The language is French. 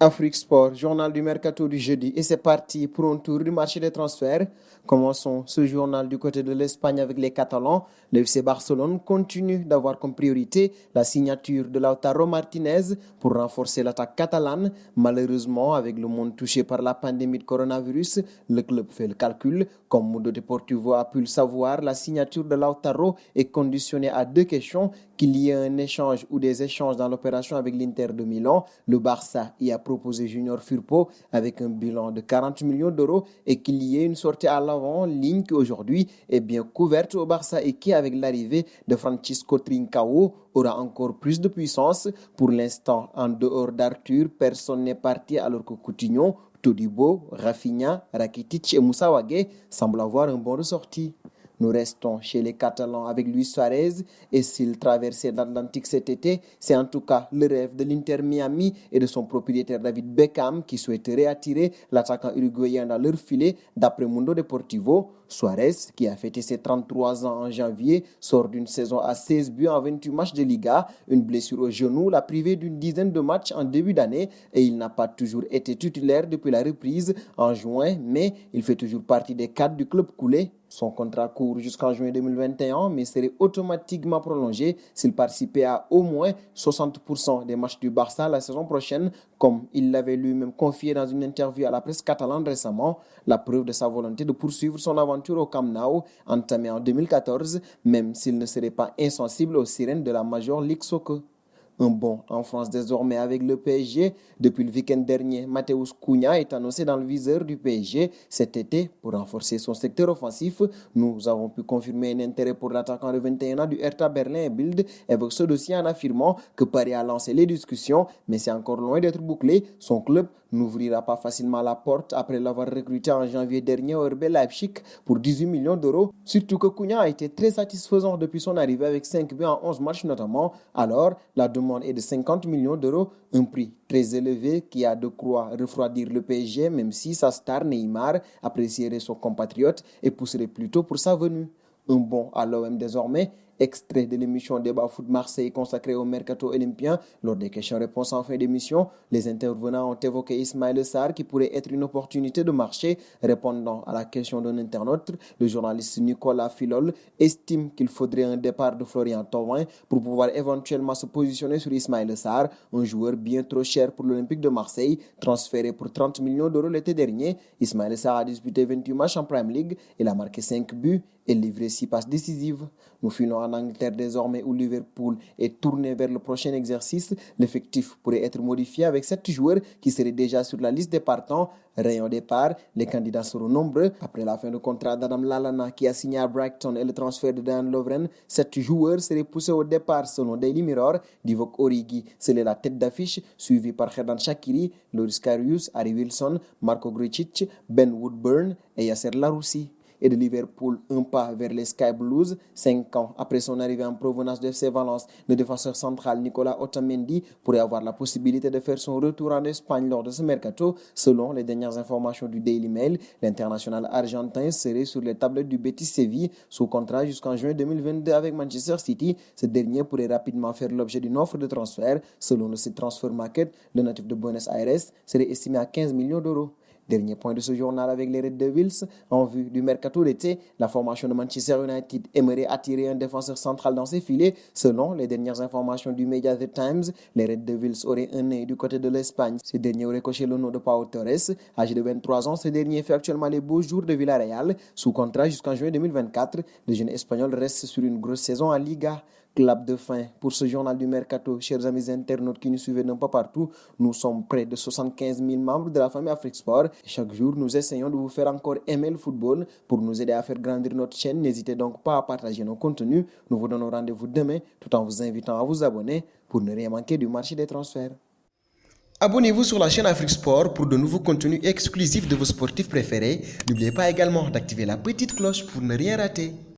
Afrique Sport, journal du mercato du jeudi, et c'est parti pour un tour du marché des transferts. Commençons ce journal du côté de l'Espagne avec les Catalans. Le FC Barcelone continue d'avoir comme priorité la signature de Lautaro Martinez pour renforcer l'attaque catalane. Malheureusement, avec le monde touché par la pandémie de coronavirus, le club fait le calcul. Comme Mundo Deportivo a pu le savoir, la signature de Lautaro est conditionnée à deux questions: qu'il y ait un échange ou des échanges dans l'opération avec l'Inter de Milan. Le Barça y a proposé Junior Firpo avec un bilan de 40 millions d'euros et qu'il y ait une sortie à l'avant, ligne qui aujourd'hui est bien couverte au Barça et qui, avec l'arrivée de Francisco Trincao, aura encore plus de puissance. Pour l'instant, en dehors d'Arthur, personne n'est parti alors que Coutinho, Todibo, Rafinha, Rakitic et Moussa Wagué semblent avoir un bon ressorti. Nous restons chez les Catalans avec Luis Suarez et s'il traversait l'Atlantique cet été, c'est en tout cas le rêve de l'Inter Miami et de son propriétaire David Beckham qui souhaiterait attirer l'attaquant uruguayen dans leur filet. D'après Mundo Deportivo, Suarez, qui a fêté ses 33 ans en janvier, sort d'une saison à 16 buts en 28 matchs de Liga. Une blessure au genou l'a privé d'une dizaine de matchs en début d'année et il n'a pas toujours été titulaire depuis la reprise en juin, mais il fait toujours partie des cadres du club coulé. Son contrat court jusqu'en juin 2021, mais serait automatiquement prolongé s'il participait à au moins 60% des matchs du Barça la saison prochaine, comme il l'avait lui-même confié dans une interview à la presse catalane récemment. La preuve de sa volonté de poursuivre son aventure au Camp Nou, entamée en 2014, même s'il ne serait pas insensible aux sirènes de la Major League Soccer. Un bond en France désormais avec le PSG. Depuis le week-end dernier, Matheus Cunha est annoncé dans le viseur du PSG cet été pour renforcer son secteur offensif. Nous avons pu confirmer un intérêt pour l'attaquant de 21 ans du Hertha Berlin et Bild avec ce dossier en affirmant que Paris a lancé les discussions, mais c'est encore loin d'être bouclé. Son club n'ouvrira pas facilement la porte après l'avoir recruté en janvier dernier au RB Leipzig pour 18 millions d'euros. Surtout que Cunha a été très satisfaisant depuis son arrivée avec 5 buts en 11 matchs notamment. Alors, la demande est de 50 millions d'euros, un prix très élevé qui a de quoi refroidir le PSG, même si sa star Neymar apprécierait son compatriote et pousserait plutôt pour sa venue. Un bond à l'OM désormais, extrait de l'émission Débat Foot Marseille consacrée au Mercato olympien. Lors des questions-réponses en fin d'émission, les intervenants ont évoqué Ismaël Sarr qui pourrait être une opportunité de marché. Répondant à la question d'un internaute, le journaliste Nicolas Filol estime qu'il faudrait un départ de Florian Thauvin pour pouvoir éventuellement se positionner sur Ismaël Sarr, un joueur bien trop cher pour l'Olympique de Marseille, transféré pour 30 millions d'euros l'été dernier. Ismaël Sarr a disputé 28 matchs en Premier League, il a marqué 5 buts et livré 6 passes décisives. Nous filons en Angleterre désormais où Liverpool est tourné vers le prochain exercice. L'effectif pourrait être modifié avec 7 joueurs qui seraient déjà sur la liste des partants. Rayon départ, les candidats seront nombreux. Après la fin du contrat d'Adam Lallana qui a signé à Brighton et le transfert de Dan Lovren, 7 joueurs seraient poussés au départ selon Daily Mirror. Divock Origi serait la tête d'affiche, suivi par Xherdan Shaqiri, Loris Karius, Harry Wilson, Marco Grujic, Ben Woodburn et Yasser Laroussi. Et de Liverpool, un pas vers les Sky Blues. 5 ans après son arrivée en provenance de FC Valence, le défenseur central Nicolas Otamendi pourrait avoir la possibilité de faire son retour en Espagne lors de ce mercato. Selon les dernières informations du Daily Mail, l'international argentin serait sur les tablettes du Betis Séville sous contrat jusqu'en juin 2022 avec Manchester City. Ce dernier pourrait rapidement faire l'objet d'une offre de transfert. Selon le site Transfer Market, le natif de Buenos Aires serait estimé à 15 millions d'euros. Dernier point de ce journal avec les Red Devils. En vue du mercato d'été, la formation de Manchester United aimerait attirer un défenseur central dans ses filets. Selon les dernières informations du média The Times, les Red Devils auraient un nez du côté de l'Espagne. Ce dernier aurait coché le nom de Pau Torres. Âgé de 23 ans, ce dernier fait actuellement les beaux jours de Villarreal. Sous contrat jusqu'en juin 2024, le jeune espagnol reste sur une grosse saison en Liga. Clap de fin pour ce journal du Mercato. Chers amis internautes qui nous suivent d'un peu partout, nous sommes près de 75 000 membres de la famille Afrique Sport. Chaque jour, nous essayons de vous faire encore aimer le football. Pour nous aider à faire grandir notre chaîne, n'hésitez donc pas à partager nos contenus. Nous vous donnons rendez-vous demain tout en vous invitant à vous abonner pour ne rien manquer du marché des transferts. Abonnez-vous sur la chaîne Afrique Sport pour de nouveaux contenus exclusifs de vos sportifs préférés. N'oubliez pas également d'activer la petite cloche pour ne rien rater.